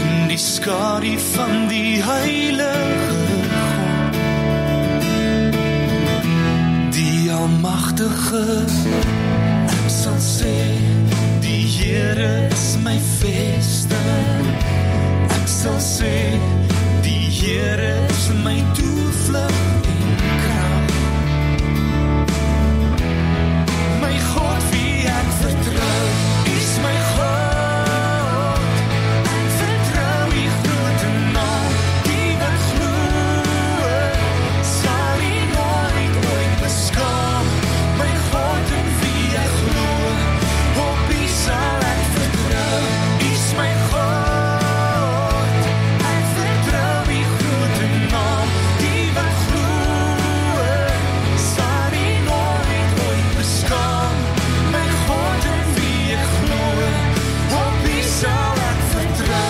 in die skadu van die heilige God, die almagtige. Ek sal sê, die Here is my vesting. Ek sal sê, die Here is my toevlug en krag. My God wie ek vertrou, is my God. Ek vertrou die grote naam, die wat glo, sal hy nooit ooit beskaam. My God in wie ek glo, op wie sal ek vertrou, is my God. Ek vertrou die grote naam, die wat glo, sal hy nooit ooit beskaam. My God in wie ek glo, op wie sal ek vertrou.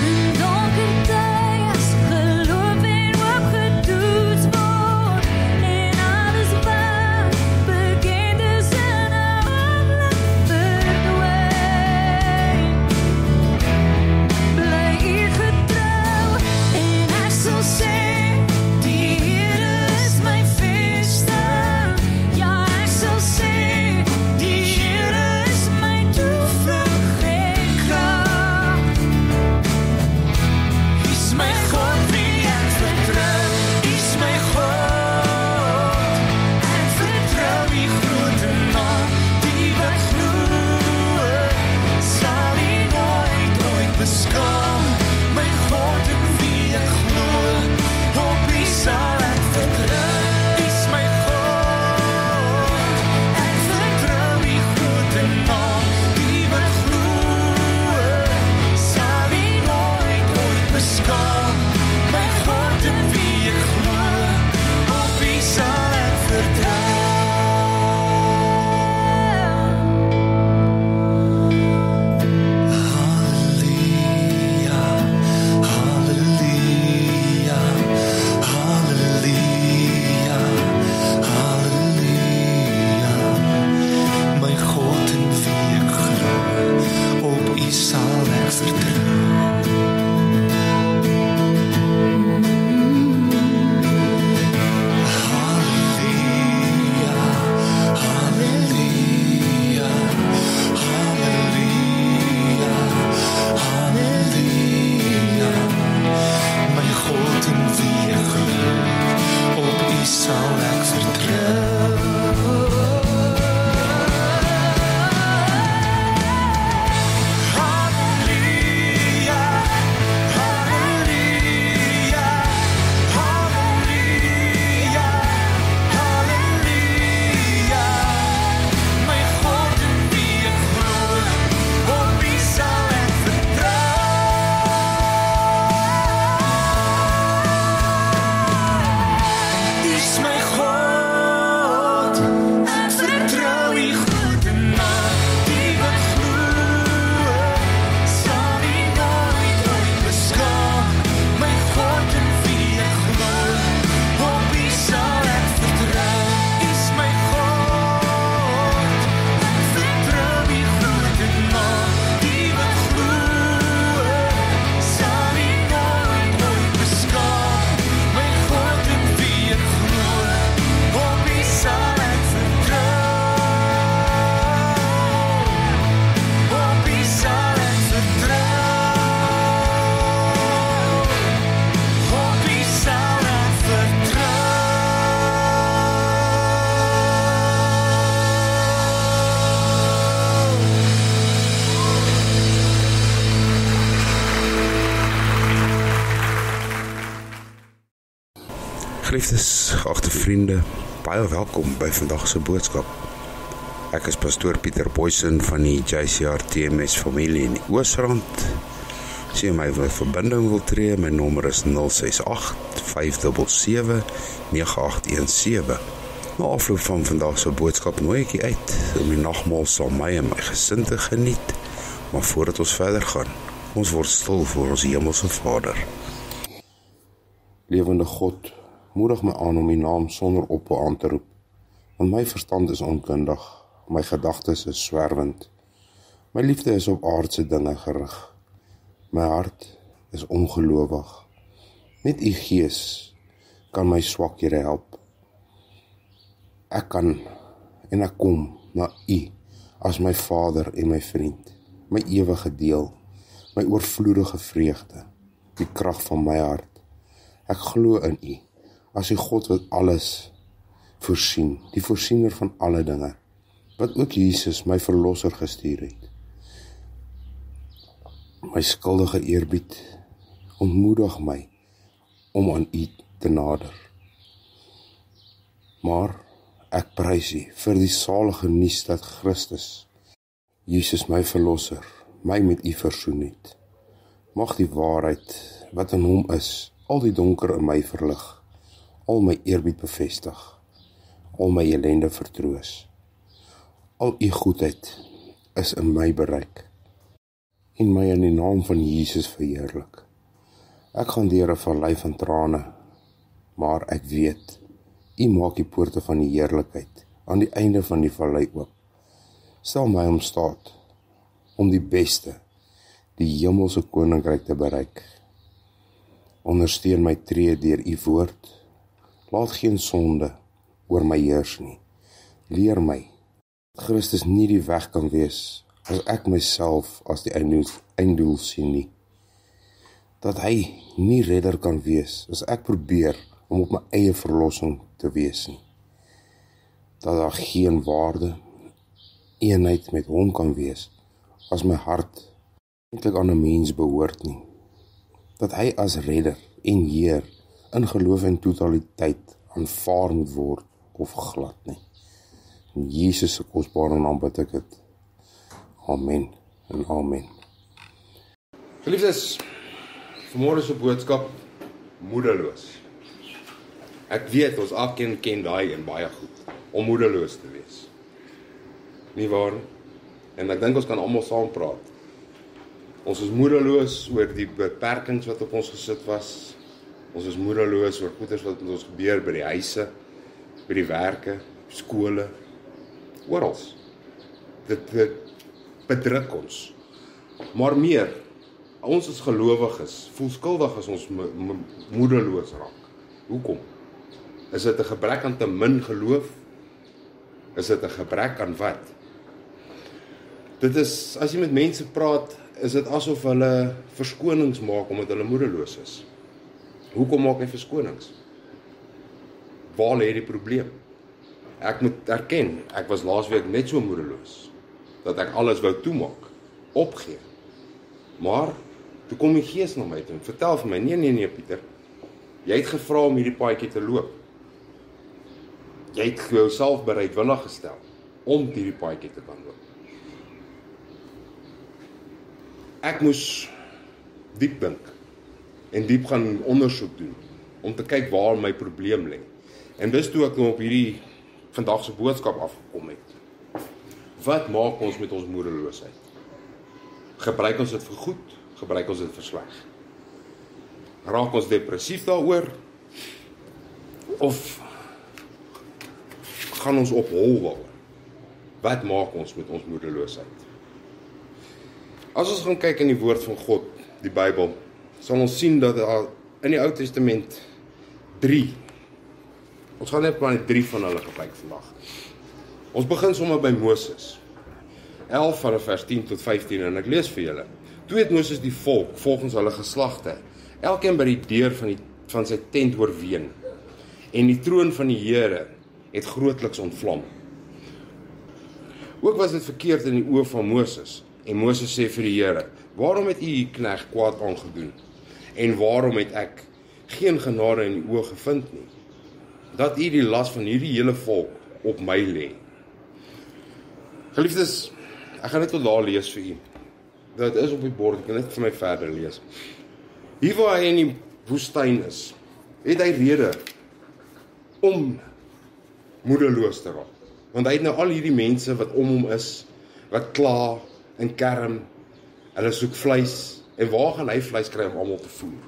In donker tye as geloof en hoop gedoet word, en alles wat bekend is in 'n oomblik verdwyn. Bly U getrou en ek sal sê, die Here is my vesting. Ja, ek sal sê, die Here is my toevlug en krag. Is my God wie ek vertrou, is my God. Ek vertrou die grote naam, die wat glo, sal hy nooit ooit beskaam. My God in wie ek glo, op wie sal ek vertrou, is my God. Ek vertrou die grote naam, die wat glo, sal hy nooit ooit beskaam. My God in wie ek glo, op wie sal ek vertrou. Halleluja, halleluja, halleluja, halleluja. My God in wie ek glo, op U sal ek vertrou. Halleluja, halleluja, halleluja, halleluja. My God in wie ek glo, op U sal ek vertrou. Halleluja, halleluja, halleluja, halleluja. My God in wie ek glo, op wie sal ek vertrou. Is my God, ek vertrou die grote naam, die wat glo, sal hy nooit ooit beskaam. My God in wie ek glo, op wie sal ek vertrou, is my God. Ek vertrou die grote naam, die wat glo, sal hy nooit ooit beskaam. My God in wie ek glo, op wie sal ek vertrou, op wie sal ek vertrou, op wie sal ek vertrou. Geliefdes, geagte vriende, baie welkom by vandag se boodskap. Ek is pastoor Pieter Boysen van die JCR TMS familie in die Oosrand. As jy my verbinding wil tree, my nommer is 068-577-9817. Na afloop van vandag se boodskap nooi ek jy uit om die nagmaal saam my en my gesin te geniet. Maar voordat ons verder gaan, ons word stil voor ons hemelse Vader. Lewende God, moedig my aan om die naam sonder ophou aan te roep, want my verstand is onkundig, My gedagtes is swerwend. My liefde is op aardse dinge gerig. My hart is ongelowig. Net u gees kan my swakhede help. Ek kan en ek kom na u as my Vader en my vriend, my ewige deel, my oorvloedige vreugde, die krag van my hart. Ek glo in u, as u God wat alles voorsien, die voorsiener van alle dinge, wat ook Jesus, my verlosser, gestuur het. My skuldige eerbied ontmoedig my om aan u te nader. Maar ek prys u vir die salige nuus dat Christus, Jesus my verlosser, my met u versoen het. Mag die waarheid wat in hom is, al die donker in my verlig, al my eerbied bevestig, al my ellende vertroos. Al u goedheid is in my bereik, en my in die naam van Jesus verheerlik. Ek gaan deur 'n vallei van trane, maar ek weet, u maak die poorte van die heerlikheid aan die einde van die vallei oop. Stel my om staat om die beste, die hemelse koninkryk te bereik. Ondersteun my tree deur u woord. Laat geen sonde oor my heers nie. Leer my dat Christus nie die weg kan wees as ek myself as die einddoel sien nie. Dat hy nie redder kan wees as ek probeer om op my eie verlossing te wees nie. Dat daar geen waarde, eenheid met hom kan wees as my hart eintlik aan 'n mens behoort nie. Dat hy as redder en Heer in geloof en totaliteit aanvaar moet word of glad nie. In Jesus se kosbare naam bid ek dit. Amen en amen. Geliefdes, vanmôre se boodskap, moedeloos. Ek weet, ons alkeen ken daai en baie goed, om moedeloos te wees. Nie waar nie? En ek dink ons kan almal saam praat. Ons is moedeloos oor die beperkings wat op ons gesit was. Ons is moedeloos oor goeders wat met ons gebeur by die huise, by die werke, skole, oral. Dit bedruk ons. Maar meer, ons as gelowiges voel skuldig as ons moedeloos raak. Hoekom? Is dit 'n gebrek aan te min geloof? Is dit 'n gebrek aan wat? Dit is, as jy met mense praat, is dit asof hulle verskonings maak omdat hulle moedeloos is. Hoekom maak hy verskonings? Waar lê die probleem? Ek moet erken, ek was laasweek net so moedeloos, dat ek alles wou toemaak, opgee. Maar, toe kom die Gees na my toe en vertel vir my, nee Pieter, jy het gevra om hierdie paadjie te loop. Jy het jouself bereidwillig gestel om hierdie paadjie te kan loop. Ek moes diep dink en diep gaan ondersoek doen om te kyk waar my probleem lê. En dis toe ek op hierdie vandag se boodskap afgekom het. Wat maak ons met ons moedeloosheid? Gebruik ons dit vir goed? Gebruik ons dit vir sleg? Raak ons depressief daaroor? Of gaan ons op hol daaroor? Wat maak ons met ons moedeloosheid? As ons gaan kyk in die woord van God, die Bybel, sal ons sien dat daar in die Ou Testament 3, ons gaan net maar 3 van hulle kyk vandag. Ons begin sommer by Moses. 11 van vers 10 tot 15 en ek lees vir julle. Toe het Moses die volk volgens hulle geslagte, elkeen by die deur van sy tent oorween, en die troon van die Here het grootliks ontvlam. Ook was dit verkeerd in die oë van Moses, en Moses sê vir die Here, waarom het u die knegt kwaad aangedoen, en waarom het ek geen genade in die oë gevind nie, dat u die las van hierdie hele volk op my lê. Geliefdes, ek gaan net tot daar lees vir u. Dit is op die bord, ek kan net vir my verder lees. Hier waar hy in die woestyn is, het hy rede om moedeloos te raak. Want hy het nou al hierdie mense wat om hom is, wat kla en kerm, hulle soek vleis, en waar gaan hy vleis kry om almal te voer?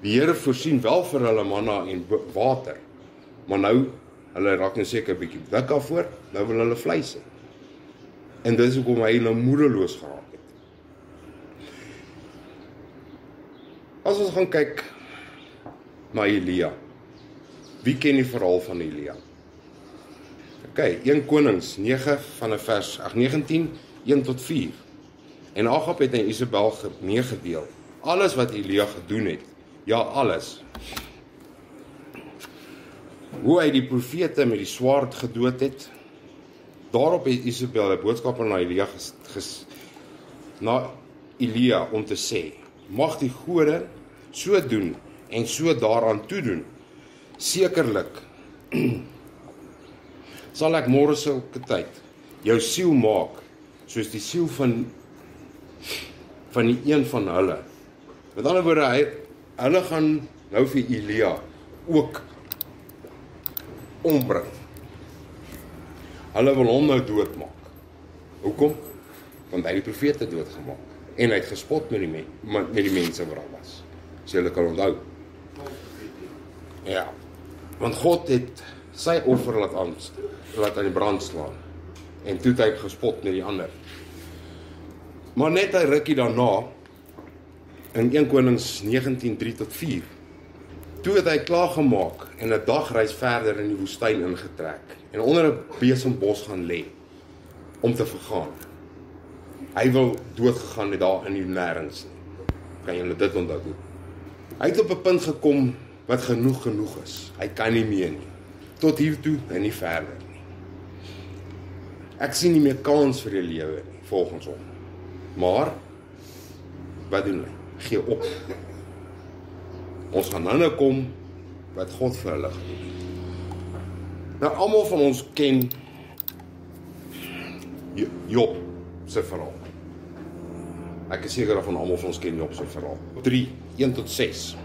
Die Here voorsien wel vir hulle manna en water, maar nou, hulle raak nou seker 'n bietjie dik daarvoor, nou wil hulle vleis hê. En dis hoekom hy nou moedeloos geraak het. As ons gaan kyk na Elia, wie ken die verhaal van Elia? Ok, 1 Konings 9 vanaf vers 19, 1 tot 4. En Agab het aan Isabel meegedeel, alles wat Elia gedoen het, ja alles. Hoe hy die profete met die swaard gedood het. Daarop het Isabel 'n boodskap aan Elia om te sê, mag die gode so doen en so daaraan toedoen. Sekerlik sal ek môre sulke tyd jou siel maak soos die siel van die een van hulle. Met ander woorde, hulle gaan nou vir Elia ook ombring. Hulle wil hom nou doodmaak. Hoekom? Want hy die profete doodgemaak. En hy het gespot met die mense wat daar was. So julle kan onthou. Ja, want God het sy offer laat aan die brand slaan. En toe het hy gespot met die ander. Maar net 'n rukkie daarna, in 1 Konings 19, 3 tot 4, toe het hy klaargemaak en 'n dagreis verder in die woestyn ingetrek en onder 'n besembos gaan lê om te vergaan. Hy wil doodgegaan het daar in die nêrens. Kan julle dit onthou? Hy het op 'n punt gekom wat genoeg is. Hy kan nie meer nie. Tot hiertoe en nie verder nie. Ek sien nie meer kans vir die lewe nie, volgens hom. Maar wat doen hy? Gee op. Ons gaan nou kom wat God vir hulle gedoen het. Nou almal van ons ken Job se verhaal. Ek is seker van almal van ons ken Job se verhaal. 3, 1 tot 6.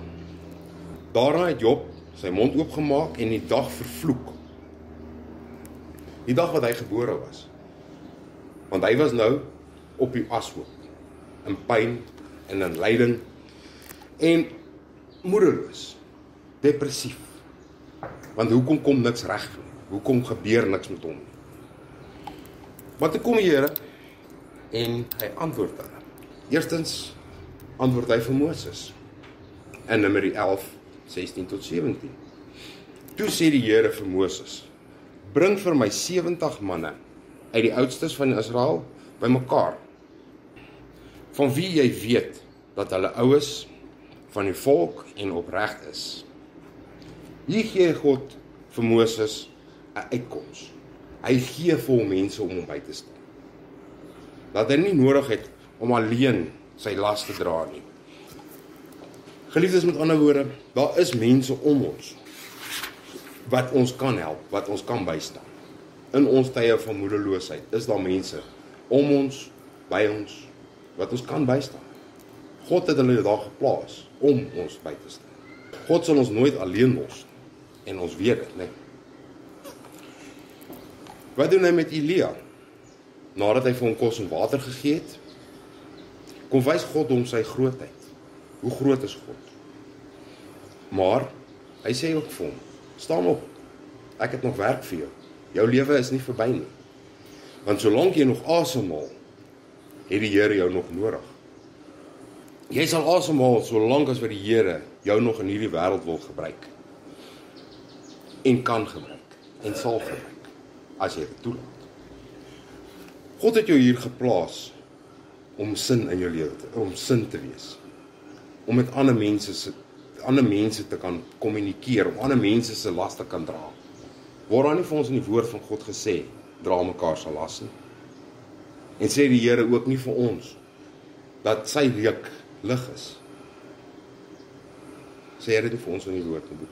Daarna het Job sy mond oopgemaak en die dag vervloek. Die dag wat hy gebore was. Want hy was nou op die ashoop, in pyn en in lyding en moedeloos, depressief. Want hoekom kom niks reg nie? Hoekom gebeur niks met hom? Maar toe kom die Here en hy antwoord hulle. Eerstens antwoord hy vir Moses in Numeri 11, 16 tot 17. Toe sê die Here vir Moses, bring vir my 70 manne uit die oudstes van Israel bymekaar, van wie jy weet dat hulle oues van die volk en opreg is. Hier gee God vir Moses 'n uitkoms. Hy gee vir hom mense om hom by te staan. Dat hy nie nodig het om alleen sy las te dra nie. Geliefdes, met ander woorde, daar is mense om ons wat ons kan help, wat ons kan bystaan. In ons tye van moedeloosheid is daar mense om ons, by ons, wat ons kan bystaan. God het hulle daar geplaas om ons by te staan. God sal ons nooit alleen los en ons weet dit, nee. Wat doen hy met Elia? Nadat hy vir hom kos en water gegee het, kom wys God hom sy grootheid. Hoe groot is God? Maar hy sê ook vir hom, staan op, ek het nog werk vir jou. Jou lewe is nie verby nie. Want solank jy nog asemhaal, het die Here jou nog nodig. Jy sal asemhaal solank as wat die Here jou nog in hierdie wêreld wil gebruik. En kan gebruik. En sal gebruik. As jy dit toelaat. God het jou hier geplaas om sin in jou lewe om sin te wees. Om met ander mense te kan kommunikeer, om ander mense se las te kan dra. Word daar nie vir ons in die woord van God gesê, dra mekaar se las nie. En sê die Here ook nie vir ons, dat sy reuk lig is. Sê hy dit nie vir ons in die woord nie.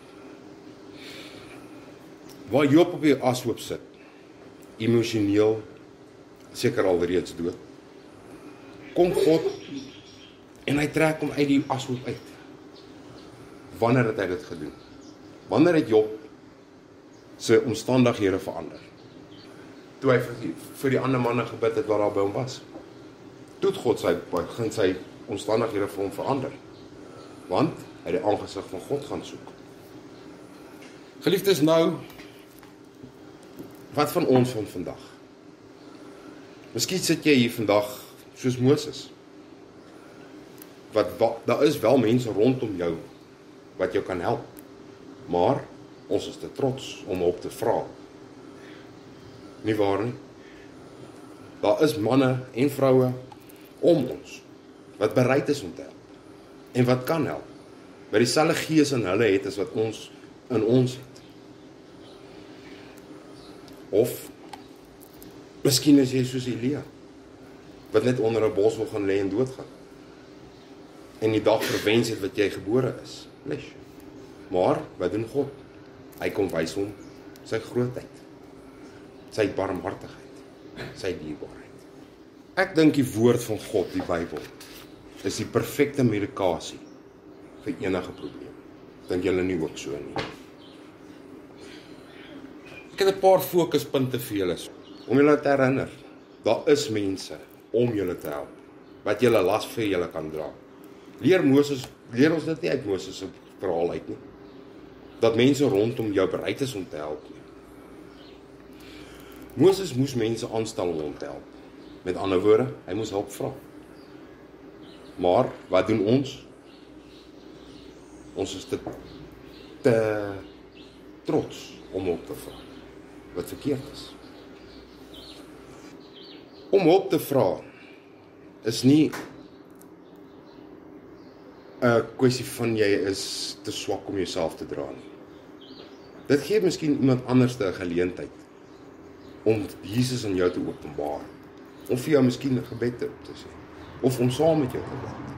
Waar Job op die ashoop sit, emosioneel, seker al reeds dood, kom God, en hy trek hom uit die ashoop uit. Wanneer het hy dit gedoen? Wanneer het Job sy omstandighede verander? Toe hy vir die ander manne gebid het wat daar by hom was. Toe het God begin sy omstandighede vir hom verander. Want hy het die aangesig van God gaan soek. Geliefdes, nou, wat van ons van vandag? Miskien sit jy hier vandag soos Moses. Daar is wel mense rondom jou wat jou kan help. Maar ons is te trots om hulp te vra. Nie waar nie? Daar is manne en vroue om ons wat bereid is om te help en wat kan help. Wat dieselfde gees in hulle het as wat ons in ons het. Of miskien is jy soos Elia wat net onder 'n bos wil gaan lê en doodgaan. En die dag verwens het wat jy gebore is. Lees. Maar wat doen God? Hy kom wys hom sy grootheid, sy barmhartigheid, sy dierbaarheid. Ek dink die woord van God, die Bybel, is die perfekte medikasie vir enige probleem. Dink julle nie ook so nie? Ek het 'n paar fokuspunte vir julle om julle te herinner. Daar is mense om julle te help wat julle las vir julle kan dra. Leer ons dit nie uit Moses se verhaal uit nie. Dat mense rondom jou bereid is om te help nie. Moses moes mense aanstel om hom te help. Met ander woorde, hy moes hulp vra. Maar wat doen ons? Ons is te trots om hulp te vra. Wat verkeerd is. Om hulp te vra is nie 'n kwessie van jy is te swak om jouself te dra nie. Dit gee miskien iemand anders 'n geleentheid om Jesus in jou te openbaar. Om vir jou miskien 'n gebed te sê. Of om saam met jou te bid.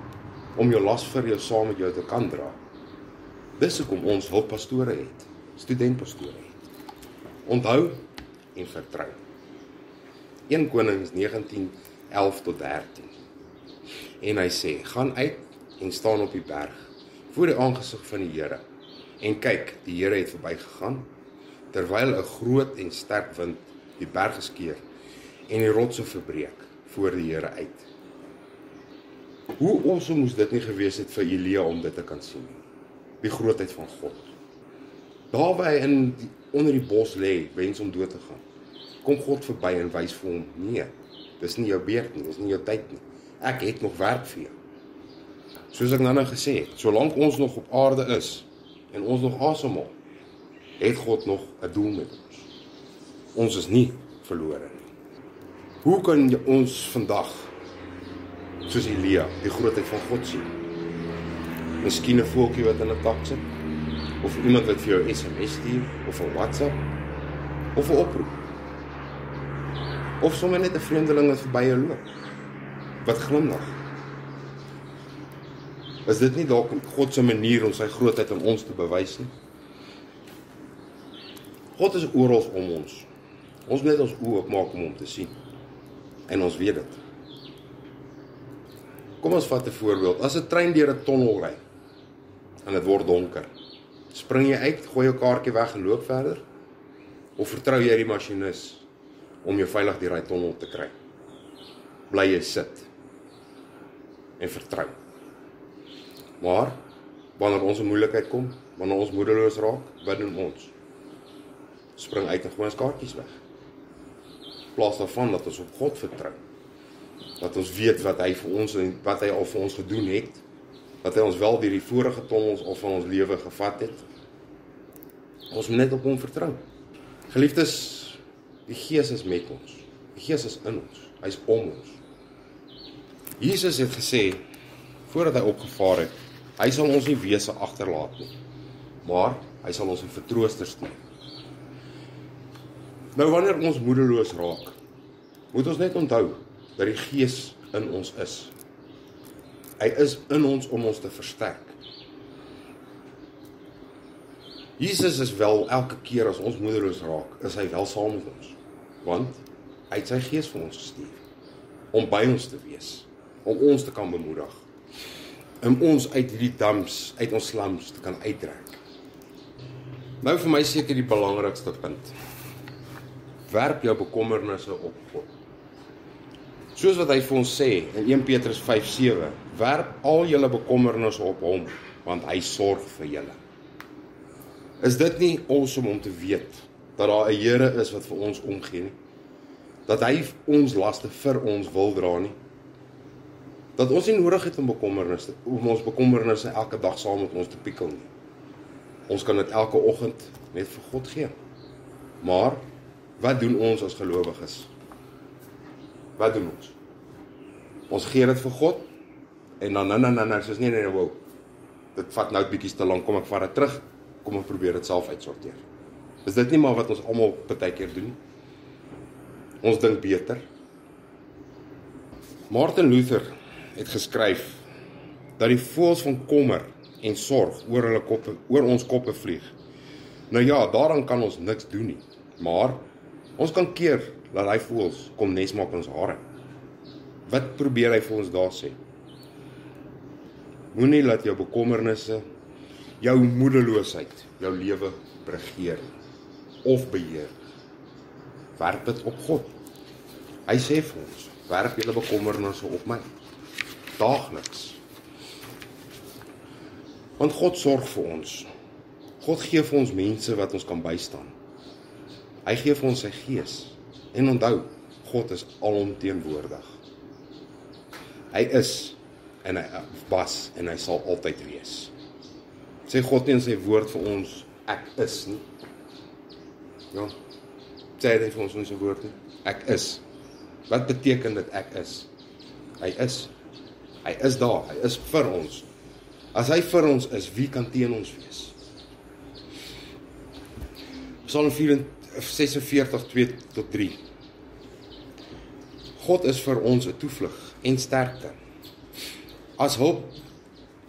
Om jou las vir jou saam met jou te kan dra. Dis hoekom ons hulppastore het. Studentpastore het. Onthou en vertrou. 1 Konings 19:11 tot 13. En hy sê, gaan uit en staan op die berg, voor die aangesig van die Here. En kyk, die Here het verbygegaan, terwyl 'n groot en sterk wind die berge skeur, en die rotse verbreek voor die Here uit. Hoe awesome moes dit nie gewees het vir Elia om dit te kan sien? Die grootheid van God. Daar waar hy onder die bos lê, wens om dood te gaan, kom God verby en wys vir hom, nee, dis nie jou beurt nie, dis nie jou tyd nie. Ek het nog werk vir jou. Soos ek nou gesê het, solank ons nog op aarde is, en ons nog asemhaal, het God nog 'n doel met ons. Ons is nie verlore nie. Hoe kan ons vandag, soos Elia, die grootheid van God sien? Miskien 'n voeltjie wat in 'n tak sit, of iemand wat vir jou SMS stuur, of 'n WhatsApp, of 'n oproep. Of sommer net 'n vreemdeling wat verby jou loop, wat glimlag. Is dit nie dalk God se manier om sy grootheid aan ons te bewys nie? God is oral om ons. Ons moet net ons oë oopmaak om hom te sien. En ons weet dit. Kom ons vat 'n voorbeeld. As 'n trein deur 'n tonnel ry en dit word donker, spring jy uit, gooi jou kaartjie weg en loop verder? Of vertrou jy die masjinis om jou veilig deur daai tonnel te kry? Bly jy sit en vertrou. Maar wanneer ons in moeilikheid kom, wanneer ons moedeloos raak, wat doen ons? Spring uit en gooi ons kaartjies weg. In plaas daarvan dat ons op God vertrou. Dat ons weet wat hy vir ons en wat hy al vir ons gedoen het. Dat hy ons wel deur die vorige tonnels of van ons lewe gevat het. Ons moet net op hom vertrou. Geliefdes, die Gees is met ons. Die Gees is in ons. Hy is om ons. Jesus het gesê, voordat hy opgevaar het, hy sal ons nie wese agterlaat nie, maar hy sal ons 'n vertrooster stuur. Nou wanneer ons moedeloos raak, moet ons net onthou dat die Gees in ons is. Hy is in ons om ons te versterk. Jesus is wel elke keer as ons moedeloos raak, is hy wel saam met ons, want hy het sy Gees vir ons gestuur, om by ons te wees, om ons te kan bemoedig, om ons uit hierdie dams, uit ons slums te kan uittrek. Nou vir my seker die belangrikste punt. Werp jou bekommernisse op God. Soos wat hy vir ons sê in 1 Petrus 5:7, werp al julle bekommernisse op hom, want hy sorg vir julle. Is dit nie awesome om te weet dat daar 'n Here is wat vir ons omgee nie? dat hy ons laste vir ons wil dra nie. Dat ons nie nodig het om ons bekommernisse elke dag saam met ons te pikkel nie. Ons kan dit elke oggend net vir God gee. Maar, wat doen ons as gelowiges? Wat doen ons? Ons gee dit vir God, en dan, soos nee, wow, dit vat nou bietjies te lank, kom ek vat dit terug, kom ek probeer dit self uitsorteer. Is dit nie maar wat ons almal partykeer doen? Ons dink beter. Martin Luther het geskryf, dat die voëls van kommer en sorg oor ons koppe vlieg. Nou ja, daaraan kan ons niks doen nie, maar ons kan keer, dat hy voëls kom nes maak in ons hare. Wat probeer hy vir ons daar sê? Moenie laat jou bekommernisse, jou moedeloosheid, jou lewe regeer of beheer. Werp dit op God. Hy sê vir ons, werp julle bekommernisse op my. Daagliks. Want God sorg vir ons. God gee vir ons mense wat ons kan bystaan. Hy gee vir ons sy gees. En onthou, God is alomteenwoordig. Hy is, en hy was, en hy sal altyd wees. Sê God nie in sy woord vir ons, ek is nie. Ja, sê hy vir ons in sy woord nie, ek is. Wat beteken dit ek is? Hy is. Hy is daar, hy is vir ons. As hy vir ons is, wie kan teen ons wees? Psalm 46:2-3. God is vir ons 'n toevlug en sterkte. As hulp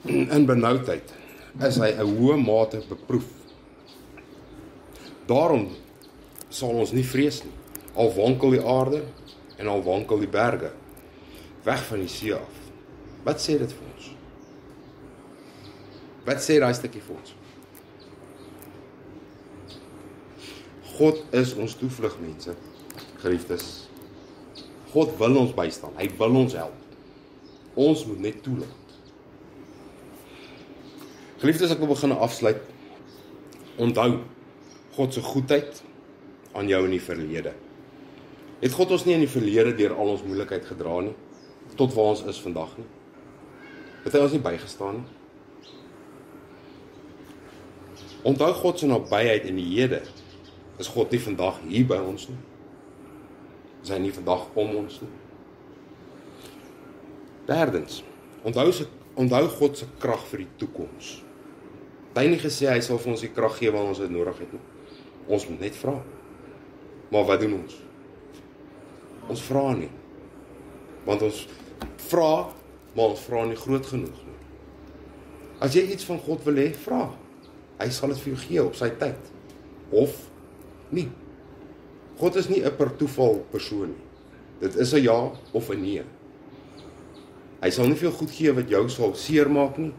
in benoudheid is hy 'n hoë mate beproef. Daarom sal ons nie vrees nie, al wankel die aarde en al wankel die berge, weg van die see af. Wat sê dit vir ons? Wat sê daai stukkie vir ons? God is ons toevlug, mense, geliefdes. God wil ons bystaan, hy wil ons help. Ons moet net toelaat. Geliefdes, ek wil begin afsluit. Onthou, God se goedheid aan jou in die verlede. Het God ons nie in die verlede deur al ons moeilikheid gedra nie, tot waar ons is vandag nie? Het hy ons nie bygestaan nie? Onthou God se nabyheid in die hede, is God nie vandag hier by ons nie? Is hy nie vandag om ons nie? Derdens, onthou God se krag vir die toekoms. Hy het nie gesê hy sal vir ons die krag gee wanneer ons dit nodig het nie. Ons moet net vra. Maar wat doen ons? Ons vra nie. Want ons vra, maar ons vra nie groot genoeg nie. As jy iets van God wil hê, vra. Hy sal dit vir jou gee op sy tyd. Of nie. God is nie 'n per toeval persoon nie. Dit is 'n ja of 'n nee. Hy sal nie vir jou goed gee wat jou sal seermaak nie,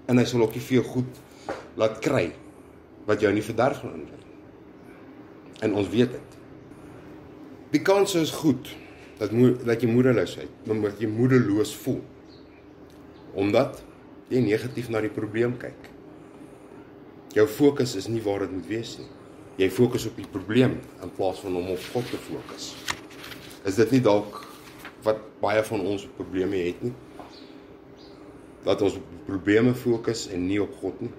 en hy sal ook nie vir jou goed laat kry wat jou nie verderf gaan inlei. En ons weet dit. Die kans is goed dat jy moedeloos voel, omdat jy negatief na die probleem kyk. Jou fokus is nie waar dit moet wees nie. Jy fokus op die probleem in plaas van om op God te fokus. Is dit nie dalk wat baie van ons probleme het nie? Dat ons op probleme fokus en nie op God nie.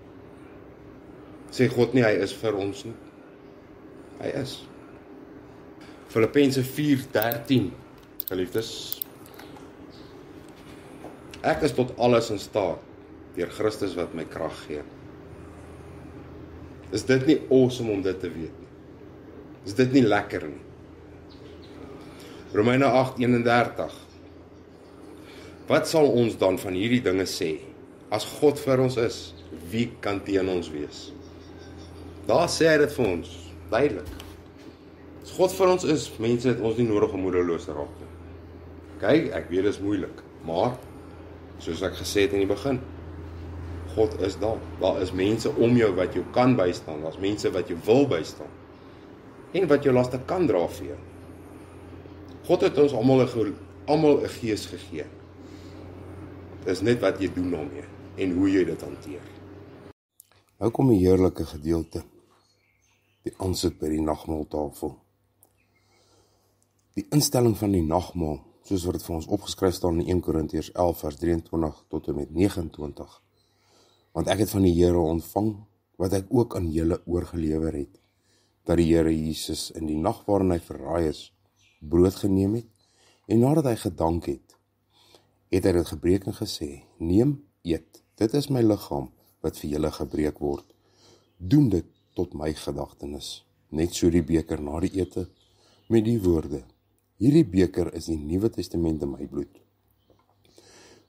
Sê God nie, hy is vir ons nie. Hy is. Filippense 4:13, geliefdes. Ek is tot alles in staat, deur Christus wat my krag gee. Is dit nie awesome om dit te weet nie? Is dit nie lekker nie? Romeine 8:31. Wat sal ons dan van hierdie dinge sê? As God vir ons is, wie kan teen ons wees? Daar sê hy dit vir ons, duidelik. As God vir ons is, mense, het ons nie nodig om moedeloos te raak nie. Kyk, ek weet dit is moeilik, maar soos ek gesê het in die begin, God is daar. Daar is mense om jou wat jou kan bystaan, daar is mense wat jou wil bystaan, en wat jou laste kan dra vir jou. God het ons almal 'n gees gegee. Dit is net wat jy doen daarmee, en hoe jy dit hanteer. Nou kom 'n heerlike gedeelte, die aansit by die nagmaaltafel. Die instelling van die nagmaal, soos wat dit vir ons opgeskryf staan in 1 Korintiërs 11 vers 23 tot en met 29. Want ek het van die Here ontvang, wat ek ook aan julle oorgelewer het, dat die Here Jesus in die nag waarin hy verraai is, brood geneem het, en nadat hy gedank het, het hy dit gebreek en gesê, neem, eet, dit is my liggaam, wat vir julle gebreek word. Doen dit tot my gedagtenis. Net so die beker na die ete, met die woorde, hierdie beker is die Nuwe Testament in my bloed.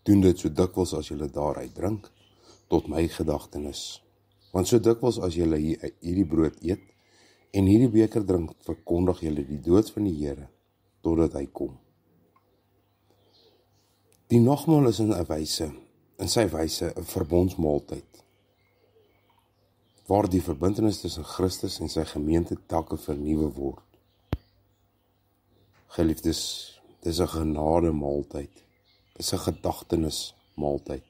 Doen dit so dikwels as julle daaruit drink, tot my gedagtenis. Want so dikwels as julle hierdie brood eet, en hierdie beker drink, verkondig julle die dood van die Here, totdat hy kom. Die nagmaal is in sy wyse 'n verbondsmaaltyd, waar die verbintenis tussen Christus en sy gemeente telke vernuwe word. Geliefdes, dis 'n genade maaltyd, dis 'n gedagtenis maaltyd.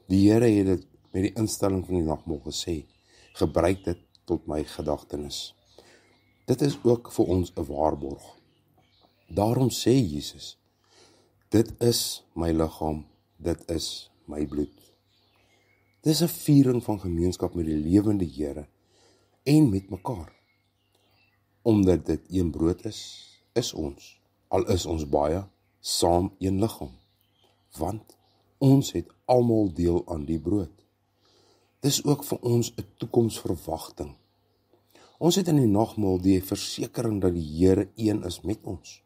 Die Here het dit met die instelling van die nagmaal gesê, gebruik dit tot my gedagtenis. Dit is ook vir ons 'n waarborg. Daarom sê Jesus, dit is my liggaam, dit is my bloed. Dit is 'n viering van gemeenskap met die lewende Here en met mekaar. Omdat dit een brood is ons, al is ons baie, saam een liggaam. Want ons het almal deel aan die brood. Dis ook vir ons 'n toekomsverwagting. Ons het in die nagmaal die versekering dat die Here een is met ons.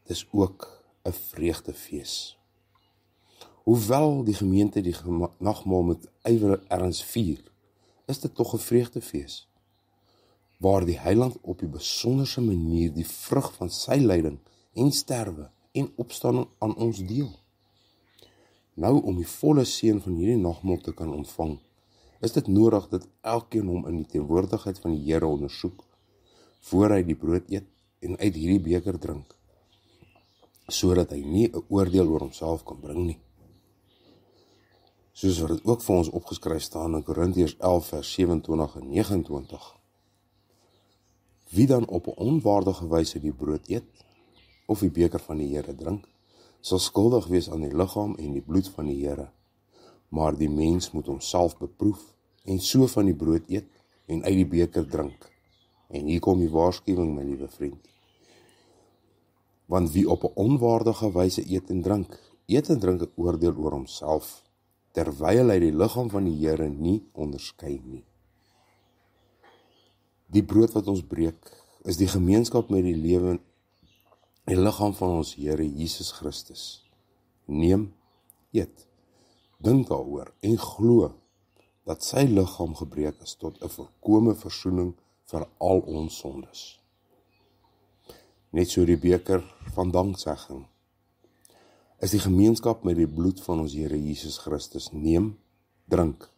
Dis ook 'n vreugdefees. Hoewel die gemeente die nagmaal met ywer erns vier, is dit tog 'n vreugdefees, waar die Heiland op die besonderse manier die vrug van sy lyding en sterwe en opstanding aan ons deel. Nou, om die volle seën van hierdie nagmaal te kan ontvang, is dit nodig dat elkeen hom in die teenwoordigheid van die Here ondersoek, voor hy die brood eet en uit hierdie beker drink, sodat hy nie 'n oordeel oor homself kan bring nie. Soos wat dit ook vir ons opgeskryf staan in Korintiërs 11 vers 27 en 29. Wie dan op 'n onwaardige wyse die brood eet, of die beker van die Here drink, sal skuldig wees aan die liggaam en die bloed van die Here. Maar die mens moet homself beproef, en so van die brood eet, en uit die beker drink. En hier kom die waarskuwing, my liewe vriend. Want wie op 'n onwaardige wyse eet en drink 'n oordeel oor homself, terwyl hy die liggaam van die Here nie onderskei nie. Die brood wat ons breek, is die gemeenskap met die liggaam van ons Here Jesus Christus. Neem, eet, dink daaroor en glo dat sy liggaam gebreek is tot 'n volkome versoening vir al ons sondes. Net so die beker van danksegging is die gemeenskap met die bloed van ons Here Jesus Christus. Neem, drink,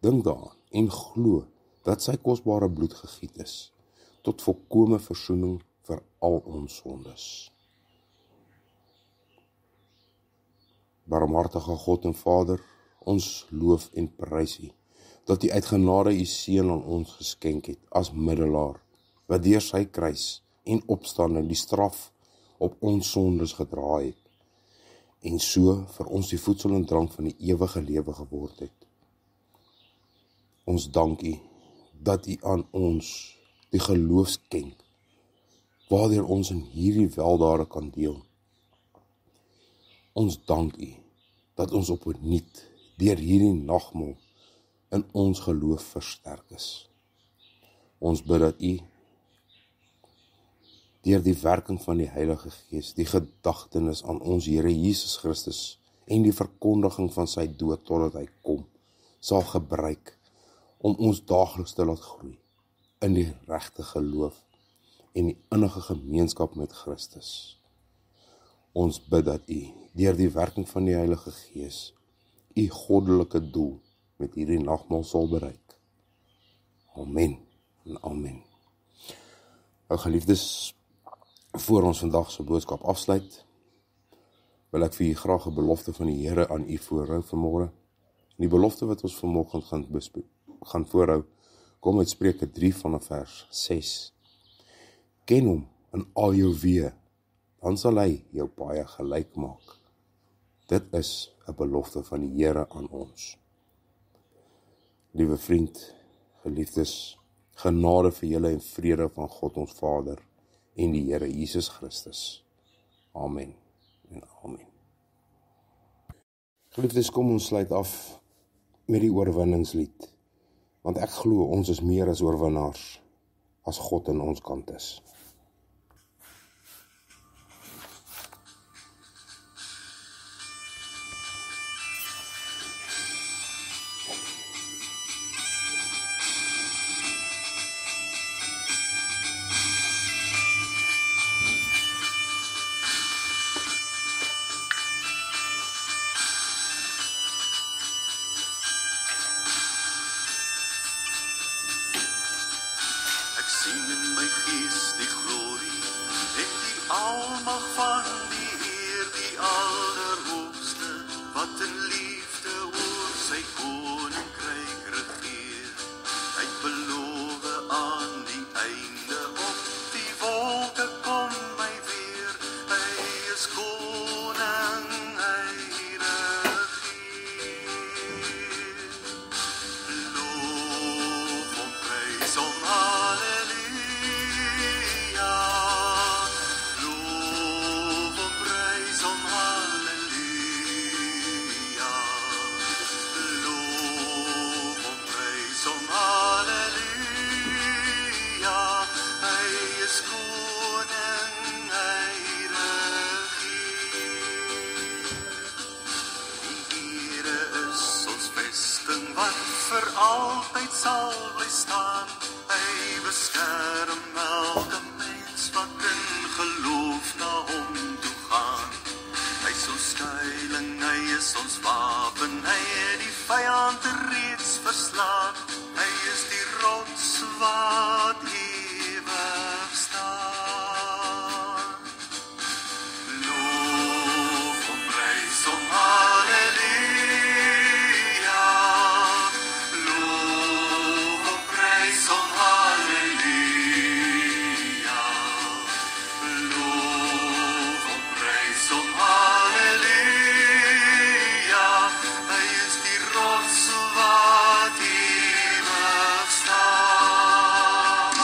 dink daaraan en glo dat sy kosbare bloed gegiet is tot volkome versoening vir al ons sondes. Barmhartige God en Vader, ons loof en prys U, dat U uit genade U seun aan ons geskenk het as middelaar, wat deur sy kruis en opstanding die straf op ons sondes gedra het, en so vir ons die voedsel en drank van die ewige lewe geword het. Ons dank U dat U aan ons die geloof skenk, waardeur ons in hierdie weldade kan deel. Ons dank U dat ons opnuut deur hierdie nagmaal in ons geloof versterk is. Ons bid dat U deur die werking van die Heilige Gees die gedagtenis aan ons Here Jesus Christus en die verkondiging van sy dood totdat hy kom, sal gebruik om ons daagliks te laat groei in die regte geloof en die innige gemeenskap met Christus. Ons bid dat U deur die werking van die Heilige Gees U goddelike doel met hierdie nagmaal sal bereik. Amen en amen. Nou geliefdes, voor ons vandag se boodskap afsluit, wil ek vir u graag 'n belofte van die Here aan u voorhou vanmôre. Die belofte wat ons vanoggend gaan voorhou, kom uit Spreuke 3 vanaf vers 6. Ken hom in al jou weë dan sal hy jou paaie gelyk maak. Dit is 'n belofte van die Here aan ons. Liewe vriend, geliefdes, genade vir julle en vrede van God ons Vader en die Here Jesus Christus. Amen en amen. Geliefdes, kom ons sluit af met die oorwinningslied, want ek glo ons is meer as oorwinnaars as God aan ons kant is. Ek sien in my gees die glorie en die almag van die Heer, die Allerhoogste, wat in liefde oor sy koninkryk regeer. Hy het beloof aan die einde op die wolke kom hy weer. Hy is koning, hy regeer. Loof hom, prys hom, halleluja. Loof hom, prys hom, halleluja. Loof hom, prys hom, halleluja. Hy is koning, hy regeer. Die Here is ons vesting wat vir altyd sal bly staan. Hy beskerm elke mens wat in geloof na hom toe gaan. Hy is ons skuiling, hy is ons wapen, hy het die vyand reeds verslaan. Hy is die rots wat ewig staan. Loof hom, prys hom, halleluja. Loof hom, prys hom, halleluja. Loof hom, prys hom, halleluja. Hy is die rots wat ewig staan.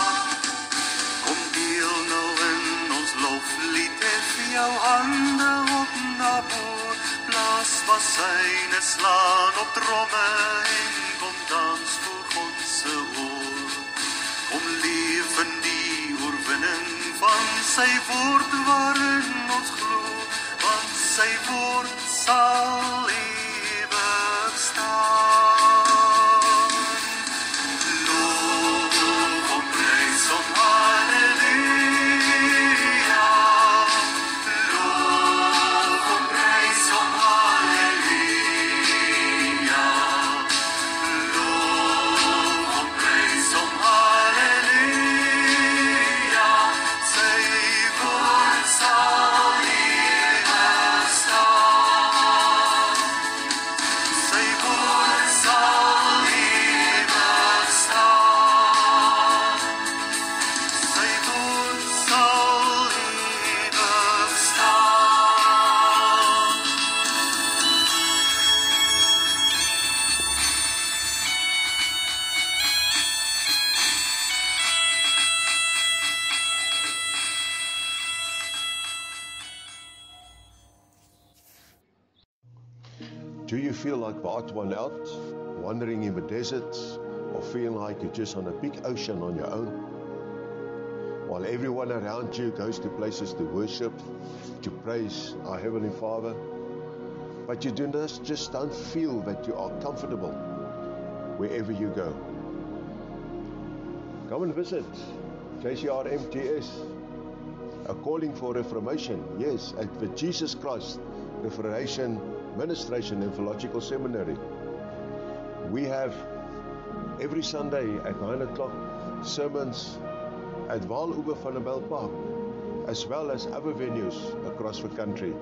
Kom deel nou in ons loflied, hef jou hande op na bo, blaas bassyne, slaan op tromme en kom dans voor God se oor. Kom leef in die oorwinning van sy woord waarin ons glo, want sy woord sal ewig staan. Loof hom, prys hom, halleluja. Loof hom, prys hom, halleluja. Loof hom, prys hom, halleluja. Sy woord sal ewig staan. Sy woord sal ewig staan. Sy woord sal ewig staan. Do you feel like the odd one out, wandering in the desert, or feeling like you're just on a big ocean on your own? While everyone around you goes to places to worship, to praise our Heavenly Father, but you just don't feel that you are comfortable wherever you go. Come and visit JCR MTS, a calling for reformation, yes, at the Jesus Christ Reformation Ministration and Theological Seminary. We have every Sunday at 9 o'clock sermons at Vaal Oeber van der Bijl Park, as well as other venues across the country.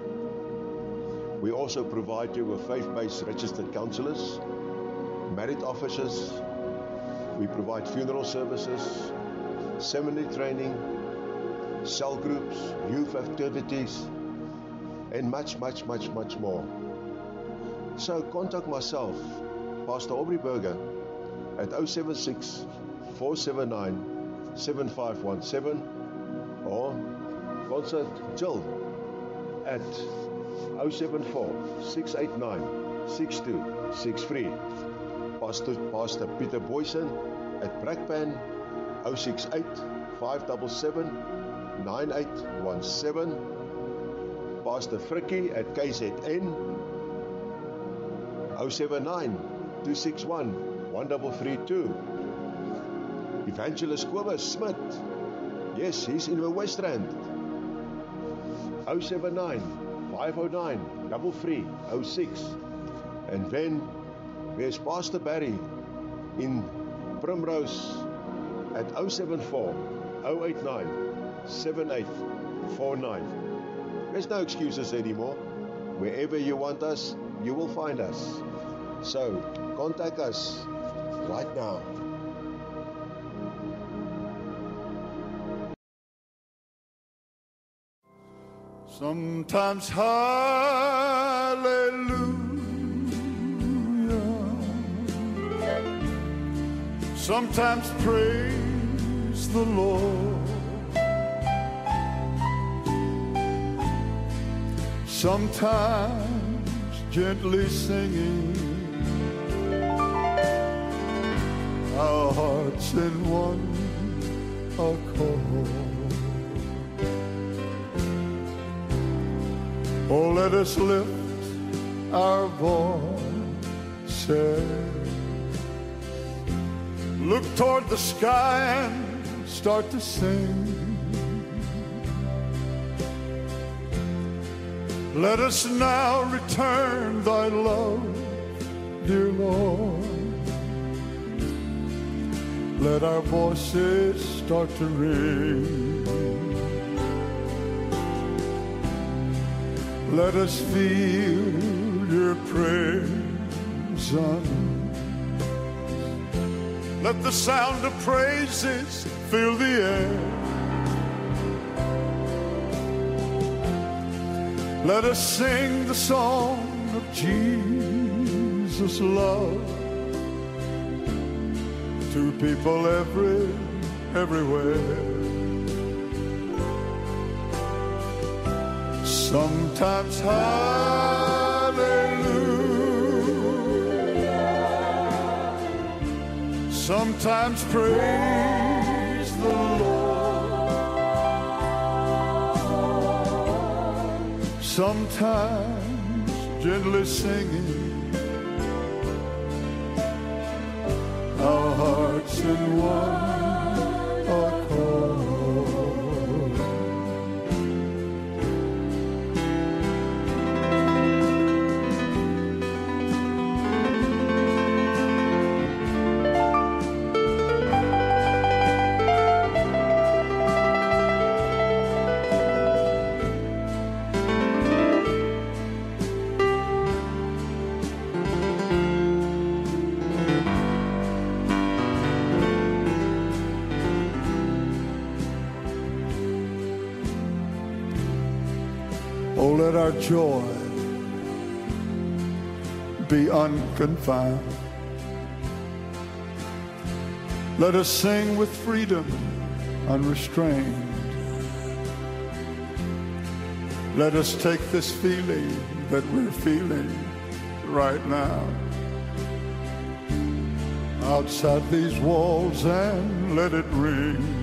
We also provide you with faith-based registered counsellors, married officers. We provide funeral services, seminary training, cell groups, youth activities, and much more. So contact myself, Pastor Aubrey Berger, at 076 479 7517 or contact Jill at 074 689 6263. Pastor Peter Boyson at Brakpan 068 577 9817. Pastor Frikkie at KZN 079 261 1332. Evangelist Kobus Smith, yes, he's in the West Rand, 079 509 3306. And then there's Pastor Barry in Primrose at 074 089 7849. There's no excuses anymore. Wherever you want us, you will find us. So contact us right now. Sometimes hallelujah, sometimes praise the Lord, sometimes gently singing our hearts in one accord. Oh, let us lift our voices, look toward the sky and start to sing. Let us now return thy love, dear Lord. Let our voices start to ring. Let us feel your presence. Let the sound of praises fill the air. Let us sing the song of Jesus' love to people everywhere. Sometimes hallelujah, sometimes praise the Lord, sometimes gently singing our hearts in one accord. Oh, let our joy be unconfined. Let us sing with freedom unrestrained. Let us take this feeling that we're feeling right now outside these walls and let it ring.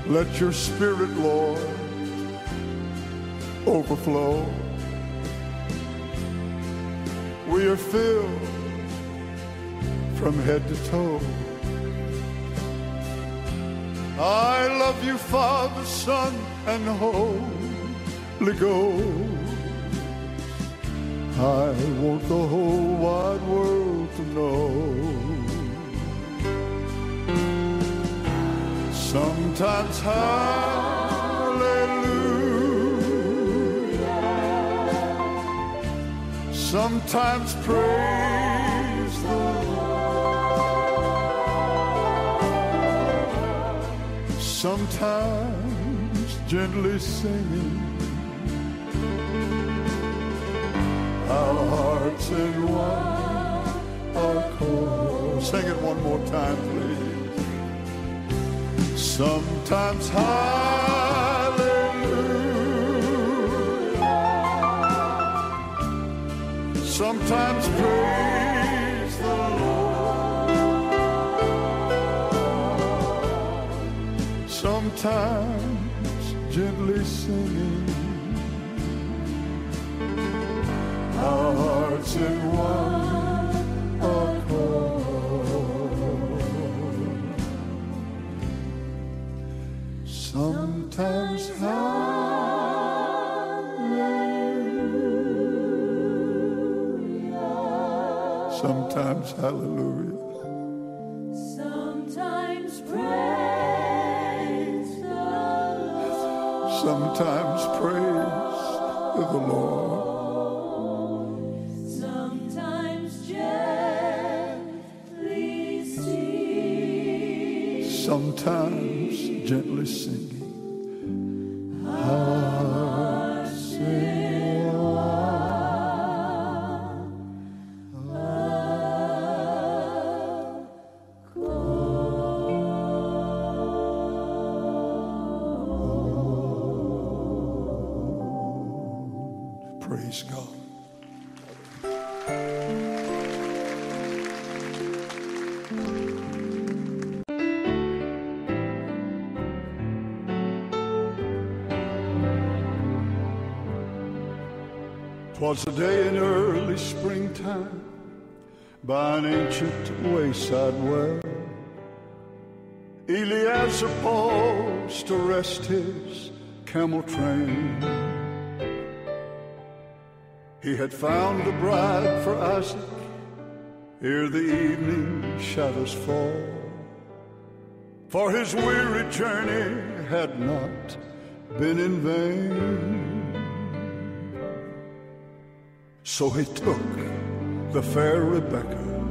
Let your spirit, Lord, overflow. We are filled from head to toe. I love you, Father, Son, and Holy Ghost. I want the whole wide world to know. Sometimes hallelujah, sometimes praise the Lord, sometimes gently singing, our hearts in one accord. Sing it one more time, please. Sometimes hallelujah, sometimes praise the Lord, sometimes gently singing, our hearts in one accord. Sometimes hallelujah, sometimes hallelujah, sometimes praise the Lord, sometimes praise the Lord. Sometimes gently singing, hearts in one. Praise God. Twas a day in early springtime by an ancient wayside well. Eliezer paused to rest his camel train. He had found a bride for Isaac ere the evening shadows fall. For his weary journey had not been in vain. So he took the fair Rebekah,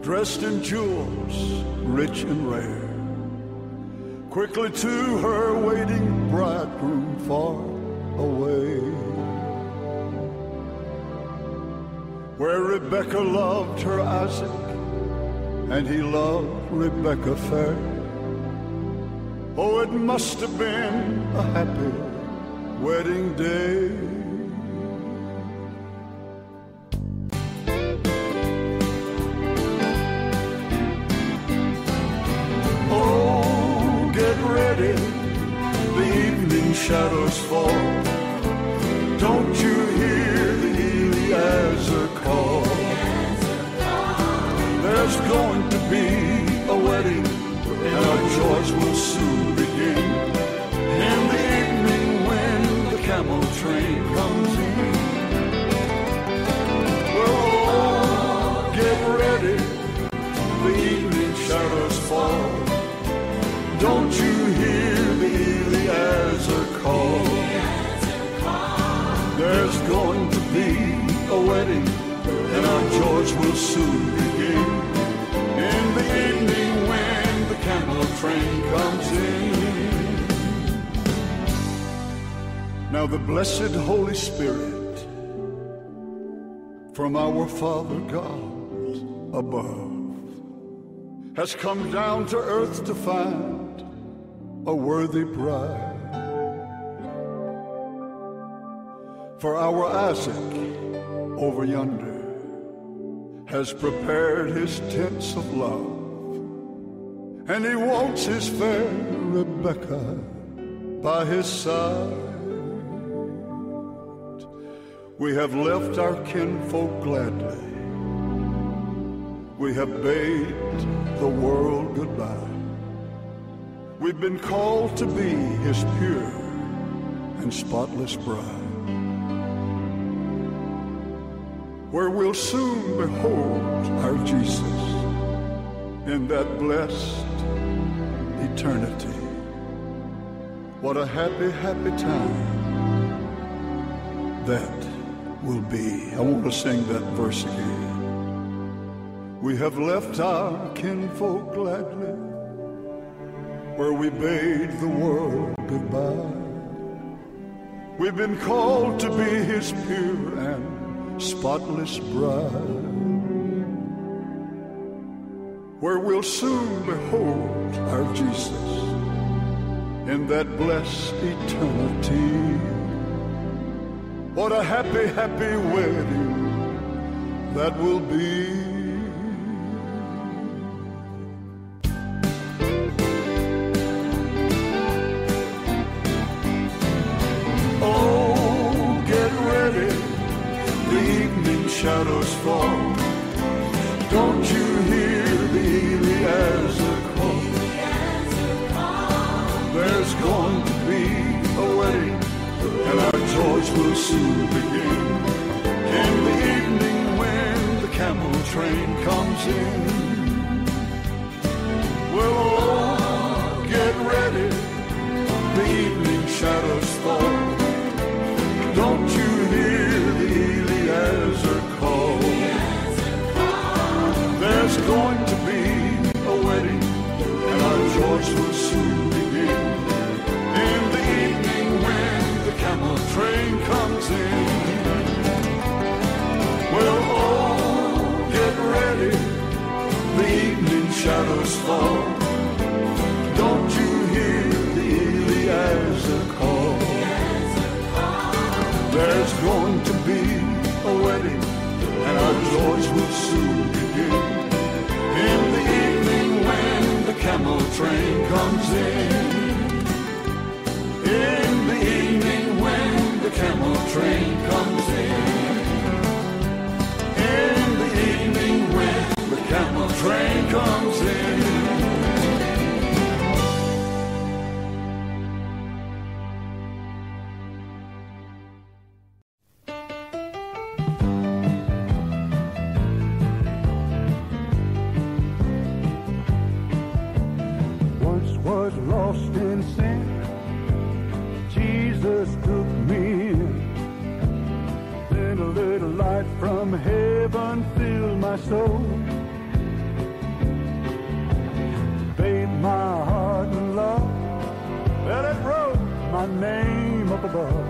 dressed in jewels rich and rare, quickly to her waiting bridegroom far away. Where Rebekah loved her Isaac, and he loved Rebekah fair. Oh, it must have been a happy wedding day. Ready, the evening shadows fall. Don't you hear the Eliezer call? There's going to be a wedding, and our joys will soon begin. In the evening when the camel train comes in, oh, get ready, the evening shadows fall. Don't you hear the Eliezer call? There's going to be a wedding, and our joys will soon begin. In the evening when the camel train comes in. Now the blessed Holy Spirit from our Father God above has come down to earth to find a worthy bride. For our Isaac over yonder has prepared his tents of love, and he wants his fair Rebekah by his side. We have left our kinfolk gladly. We have bade the world goodbye. We've been called to be his pure and spotless bride, where we'll soon behold our Jesus in that blessed eternity. What a happy, happy time that will be. I want to sing that verse again. We have left our kinfolk gladly. where we bade the world goodbye. We've been called to be His pure and spotless bride, where we'll soon behold our Jesus in that blessed eternity. What a happy, happy wedding that will be. Oh, get ready, the evening shadows fall. Don't you hear the Eliezer call? There's going to be a wedding, and our joys will soon begin. In the evening when the camel train comes in, we'll all get ready, the evening shadows fall. Don't you hear the Eliezer call? There's going to be a wedding, and our joys will soon begin. In the evening when the camel train comes in, we'll all get ready, the evening shadows fall. Don't you hear the Eliezer call? There's going to be a wedding, and our joys will soon begin. In the evening when the camel train comes in. In the evening when the camel train comes in. In the evening when the camel train comes in. Was lost in sin, Jesus took me in. Then a little light from heaven filled my soul, bathed my heart in love, well, it wrote my name up above.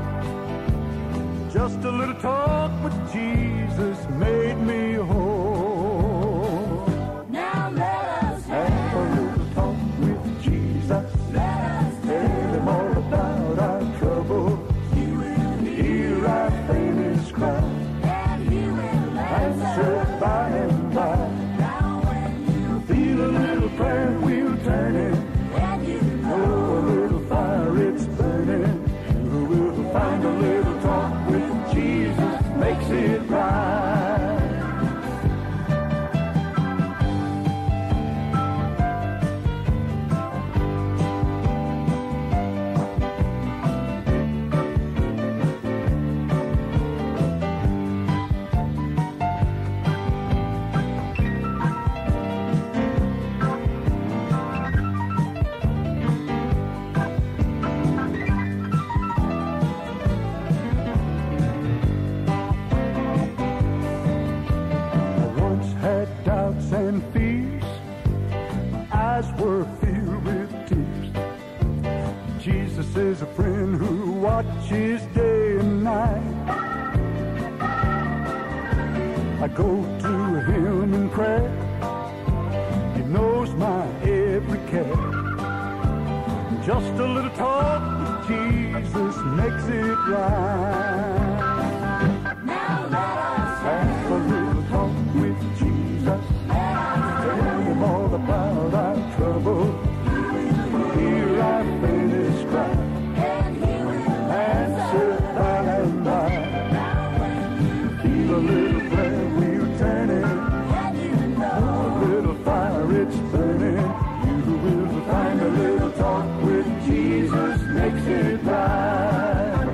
Just a little talk with Jesus made me whole. Now let us have a little talk with Jesus. Let us tell Him all about our trouble. He will hear our faintest cry, and He will answer by and by. Now when you feel a little prayer wheel turning, and you know a little fire it's burning, you will find a little talk with Jesus makes it right. And fears, my eyes were filled with tears. Jesus is a friend who watches day and night. I go to Him in prayer, He knows my every care. Just a little talk with Jesus makes it right. Now let us have a little talk with Jesus. Tell Him all about our trouble. Hear our faintest cry, and He will answer by and by. Feel a little prayer wheel turning, and you know a little fire it's burning. You will find a little talk with Jesus makes it right.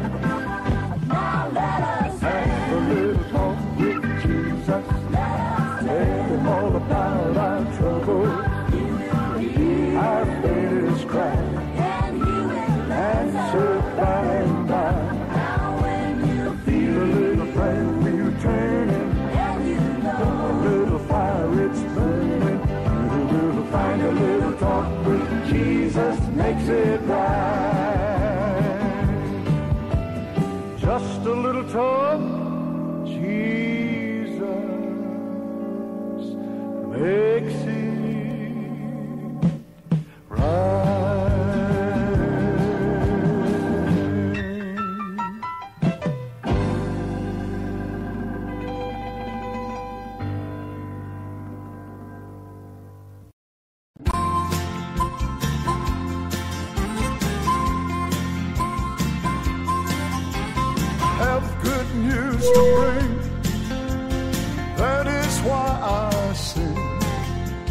just a little talk, Jesus makes it right. Have good news to bring. That is why I sing.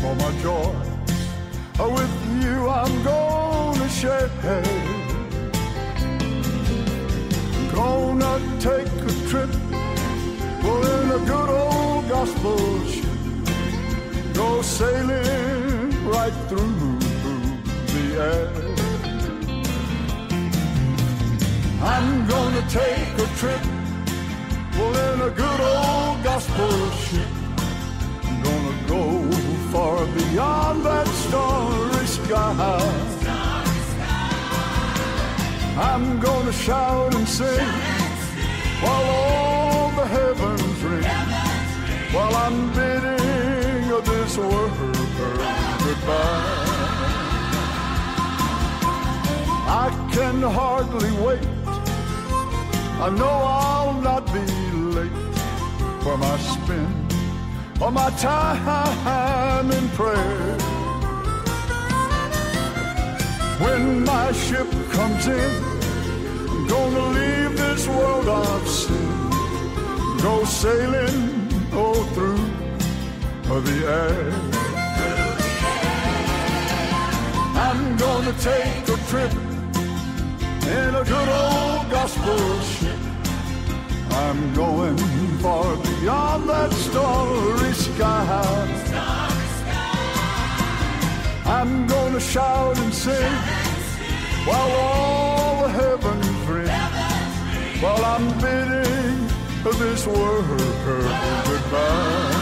For my joys with you I'm gonna share. Gonna take a trip, well, in a good old gospel ship. Go sailing right through the air. I'm gonna take a trip, well, in a good old gospel ship. I'm gonna go far beyond that starry sky. I'm gonna shout and sing while all the heavens ring, while I'm bidding this world goodbye. I can hardly wait. I know I'll not be late for my spin or my time in prayer. When my ship comes in, I'm gonna leave this world of sin, go sailing through the air. I'm gonna take a trip in a good old gospel ship. I'm going far beyond that starry sky. I'm gonna shout and sing while all the heavens ring, while I'm bidding this world goodbye.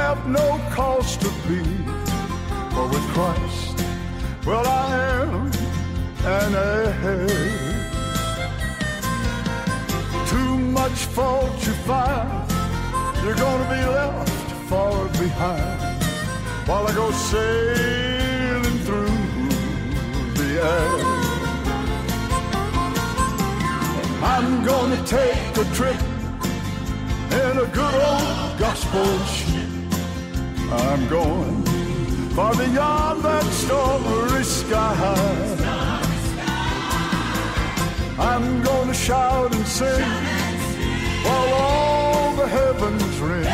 Have no cause to be, for with Christ, well, I am an heir. Too much fault you find, you're gonna be left far behind, while I go sailing through the air. I'm gonna take a trip in a good old gospel ship. I'm going far beyond that starry sky. I'm gonna shout and sing while all the heavens ring,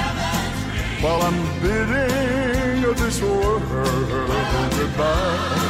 while I'm bidding this world goodbye.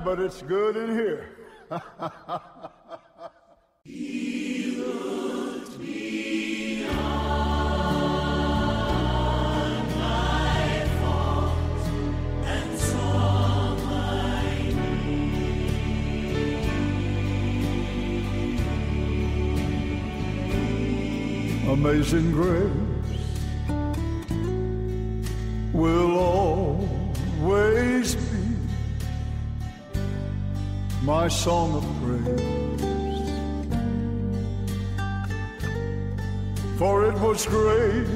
but it's good in here. Amazing grace will always be my song of praise, for it was grace,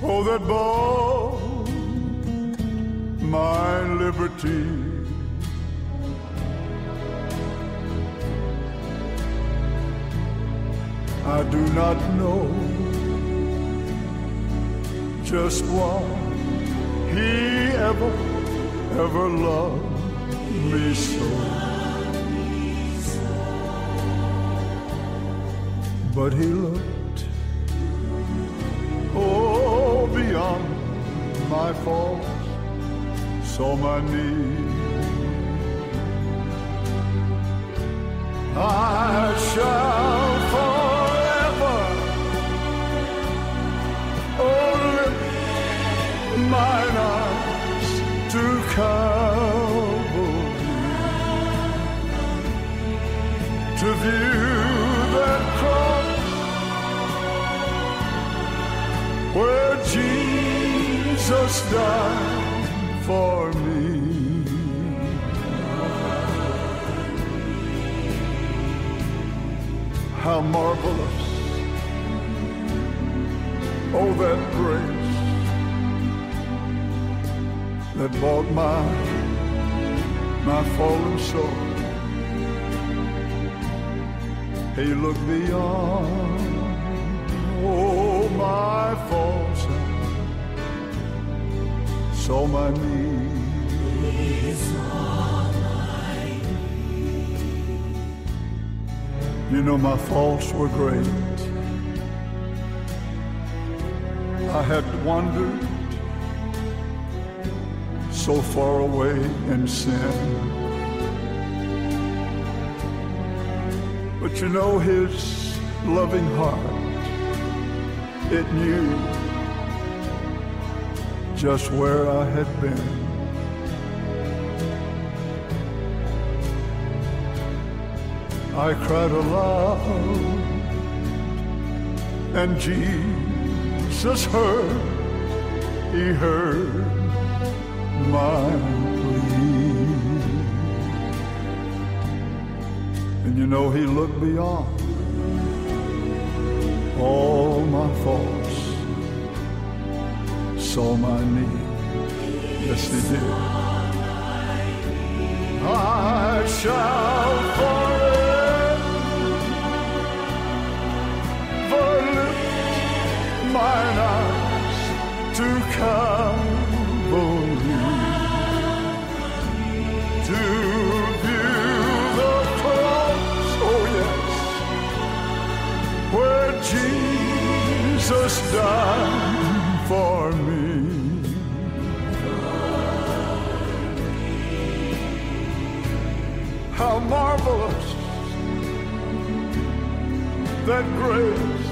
oh, that bought my liberty. I do not know just why he ever loved me so. But he looked, oh, beyond my faults, saw my need. I shall forever, oh, lift mine eyes to Calvary, to view that cross where Jesus died for me. How marvelous, oh, that grace that bought my fallen soul. He looked beyond, oh, my faults, saw my need. You know, my faults were great. I had wandered so far away in sin. But you know, his loving heart, it knew just where I had been. I cried aloud, and Jesus heard, he heard my plea. And you know, he looked beyond all my faults, saw my need. Yes, he did. I shall forever lift mine eyes to Calvary, to view the cross, oh yes, where Jesus died for me. How marvelous that grace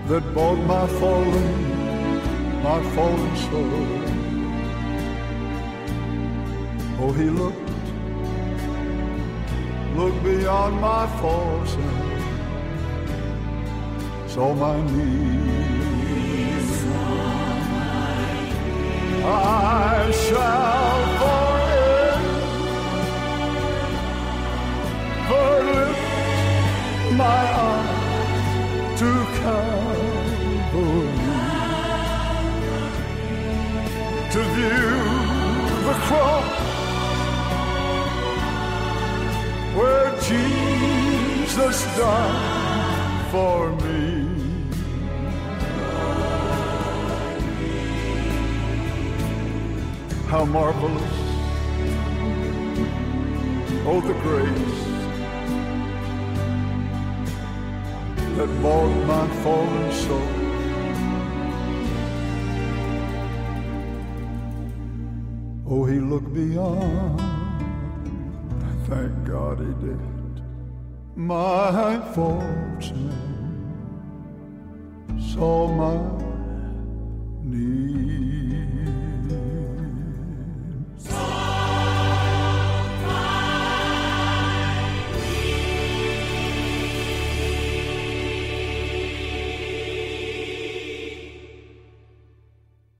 that bought my fallen soul. Oh, he looked beyond my faults and saw my need. I shall lift my eyes to Calvary, to view the cross where Jesus died for me. How marvelous, oh, the grace that bought my fallen soul. Oh, he looked beyond. Thank God he did. My faults and saw my need.